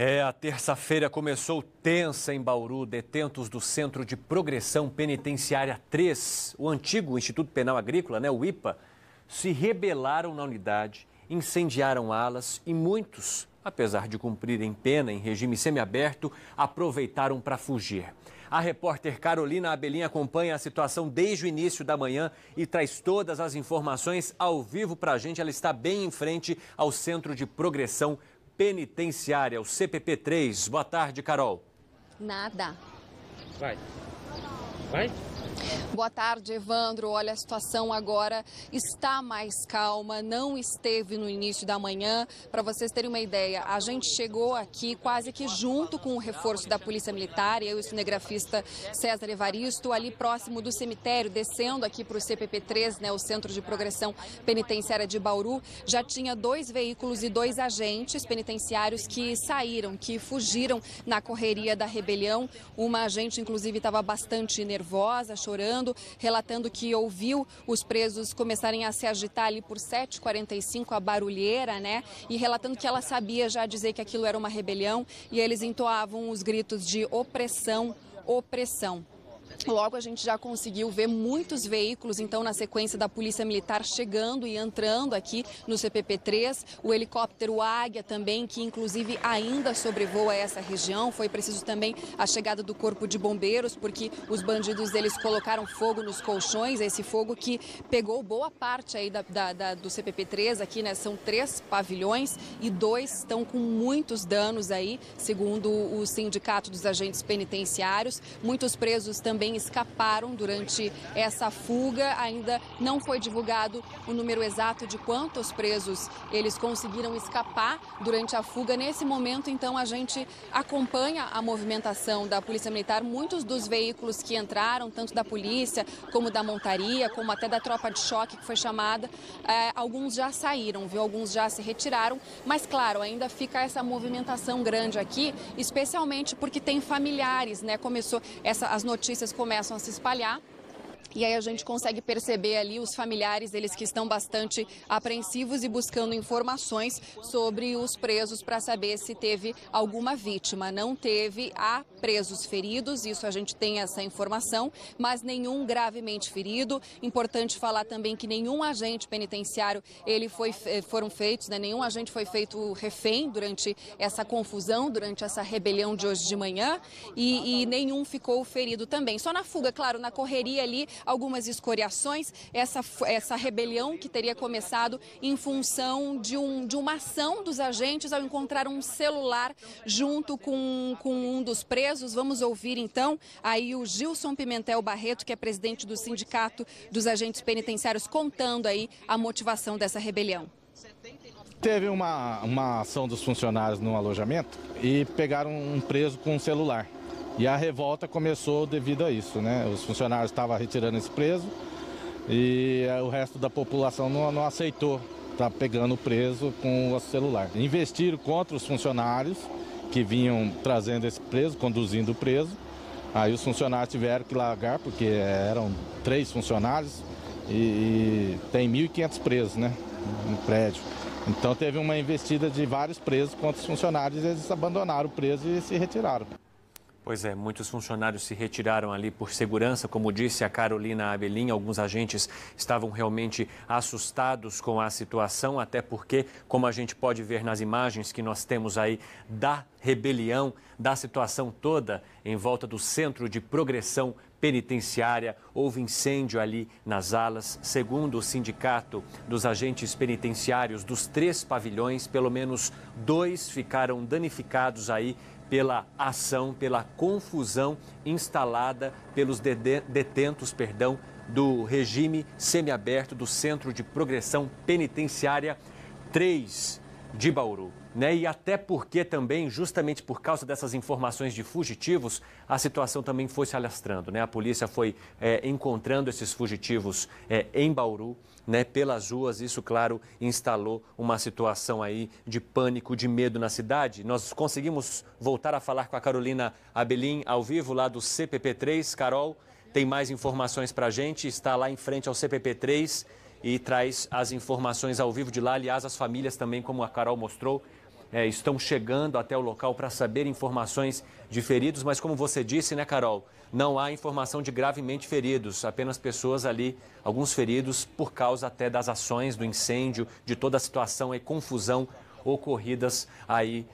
A terça-feira começou tensa em Bauru. Detentos do Centro de Progressão Penitenciária 3, o antigo Instituto Penal Agrícola, o IPA, se rebelaram na unidade, incendiaram alas e muitos, apesar de cumprirem pena em regime semiaberto, aproveitaram para fugir. A repórter Carolina Abelim acompanha a situação desde o início da manhã e traz todas as informações ao vivo para a gente. Ela está bem em frente ao Centro de Progressão Penitenciária, o CPP3. Boa tarde, Carol. Nada. Vai. Boa tarde, Evandro. Olha, a situação agora está mais calma, não esteve no início da manhã. Para vocês terem uma ideia, a gente chegou aqui quase que junto com o reforço da Polícia Militar, eu e o cinegrafista César Evaristo, ali próximo do cemitério, descendo aqui para o CPP3, o Centro de Progressão Penitenciária de Bauru. Já tinha 2 veículos e 2 agentes penitenciários que saíram, que fugiram na correria da rebelião. Uma agente, inclusive, estava bastante nervosa, chorando, relatando que ouviu os presos começarem a se agitar ali por 7h45, a barulheira, e relatando que ela sabia já dizer que aquilo era uma rebelião e eles entoavam os gritos de opressão, opressão. Logo, a gente já conseguiu ver muitos veículos, então, na sequência da Polícia Militar chegando e entrando aqui no CPP3. O helicóptero Águia também, que inclusive ainda sobrevoa essa região. Foi preciso também a chegada do Corpo de Bombeiros, porque os bandidos, eles colocaram fogo nos colchões, esse fogo que pegou boa parte aí do CPP3 aqui, São 3 pavilhões e 2 estão com muitos danos aí, segundo o Sindicato dos Agentes Penitenciários. Muitos presos também escaparam durante essa fuga. Ainda não foi divulgado o número exato de quantos presos eles conseguiram escapar durante a fuga. Nesse momento, então, a gente acompanha a movimentação da Polícia Militar. Muitos dos veículos que entraram, tanto da polícia como da montaria, como até da tropa de choque que foi chamada, alguns já saíram, alguns já se retiraram, mas claro, ainda fica essa movimentação grande aqui, especialmente porque tem familiares, as notícias começam a se espalhar. E aí a gente consegue perceber ali os familiares, eles que estão bastante apreensivos e buscando informações sobre os presos para saber se teve alguma vítima. Não teve, há presos feridos, isso a gente tem essa informação, mas nenhum gravemente ferido. Importante falar também que nenhum agente penitenciário foram feitos, nenhum agente foi feito refém durante essa confusão, durante essa rebelião de hoje de manhã e nenhum ficou ferido também. Só na fuga, claro, na correria ali, algumas escoriações, essa rebelião que teria começado em função de uma ação dos agentes ao encontrar um celular junto com um dos presos. Vamos ouvir então aí o Gilson Pimentel Barreto, que é presidente do Sindicato dos Agentes Penitenciários, contando aí a motivação dessa rebelião. Teve uma ação dos funcionários no alojamento e pegaram um preso com um celular. E a revolta começou devido a isso, Os funcionários estavam retirando esse preso e o resto da população não aceitou estar pegando o preso com o celular. Investiram contra os funcionários que vinham trazendo esse preso, conduzindo o preso. Aí os funcionários tiveram que largar, porque eram 3 funcionários e tem 1.500 presos, no prédio. Então teve uma investida de vários presos contra os funcionários e eles abandonaram o preso e se retiraram. Pois é, muitos funcionários se retiraram ali por segurança, como disse a Carolina Abelim. Alguns agentes estavam realmente assustados com a situação, até porque, como a gente pode ver nas imagens que nós temos aí da rebelião, da situação toda em volta do Centro de Progressão Penitenciária, houve incêndio ali nas alas. Segundo o Sindicato dos Agentes Penitenciários, dos 3 pavilhões, pelo menos 2 ficaram danificados aí pela ação, pela confusão instalada pelos detentos, do regime semiaberto do Centro de Progressão Penitenciária 3 de Bauru. E até porque também, justamente por causa dessas informações de fugitivos, a situação também foi se alastrando, A polícia foi encontrando esses fugitivos em Bauru, pelas ruas. Isso, claro, instalou uma situação aí de pânico, de medo na cidade. Nós conseguimos voltar a falar com a Carolina Abelim ao vivo lá do CPP3. Carol, tem mais informações para a gente, está lá em frente ao CPP3 e traz as informações ao vivo de lá. Aliás, as famílias também, como a Carol mostrou, estão chegando até o local para saber informações de feridos, mas como você disse, né, Carol, não há informação de gravemente feridos, apenas pessoas ali, alguns feridos por causa até das ações do incêndio, de toda a situação e confusão ocorridas aí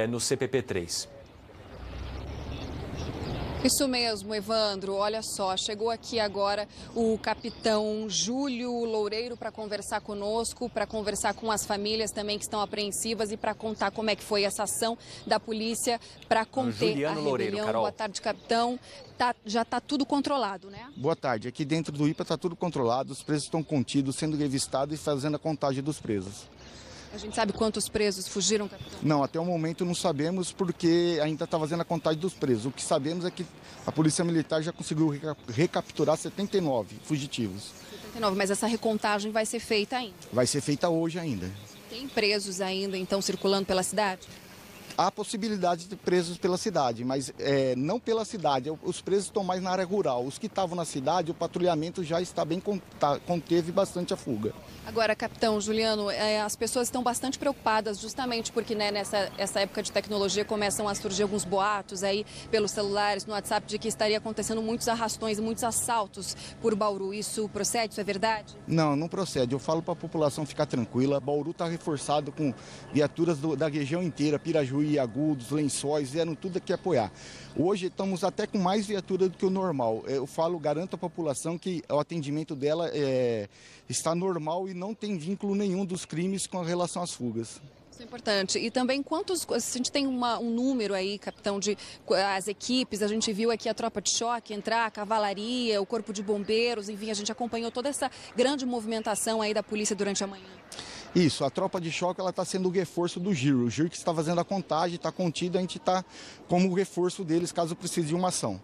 no CPP-3. Isso mesmo, Evandro. Olha só, chegou aqui agora o capitão Júlio Loureiro para conversar conosco, para conversar com as famílias também que estão apreensivas e para contar como é que foi essa ação da polícia para conter Juliano a Loureiro, rebelião. Carol. Boa tarde, capitão. Já está tudo controlado, né? Boa tarde. Aqui dentro do IPA está tudo controlado, os presos estão contidos, sendo revistados e fazendo a contagem dos presos. A gente sabe quantos presos fugiram, capitão? Não, até o momento não sabemos porque ainda está fazendo a contagem dos presos. O que sabemos é que a Polícia Militar já conseguiu recapturar 79 fugitivos. 79, mas essa recontagem vai ser feita ainda. Vai ser feita hoje ainda. Tem presos ainda, então, circulando pela cidade? Há possibilidade de presos pela cidade, mas não pela cidade. Os presos estão mais na área rural. Os que estavam na cidade, o patrulhamento já está bem, conteve bastante a fuga. Agora, capitão Juliano, as pessoas estão bastante preocupadas justamente porque essa época de tecnologia começam a surgir alguns boatos aí pelos celulares, no WhatsApp, de que estaria acontecendo muitos arrastões e muitos assaltos por Bauru. Isso procede? Isso é verdade? Não, não procede. Eu falo para a população ficar tranquila. Bauru está reforçado com viaturas da região inteira, Pirajuí, Agudos, Lençóis, vieram tudo aqui apoiar. Hoje estamos até com mais viatura do que o normal. Eu garanto à população que o atendimento dela está normal e não tem vínculo nenhum dos crimes com relação às fugas. Isso é importante. E também a gente tem um número aí, capitão, de as equipes, a gente viu aqui a tropa de choque entrar, a cavalaria, o corpo de bombeiros, enfim, a gente acompanhou toda essa grande movimentação aí da polícia durante a manhã. Isso, a tropa de choque ela está sendo o reforço do GIR. O GIR que está fazendo a contagem, está contido, a gente está como reforço deles caso precise de uma ação.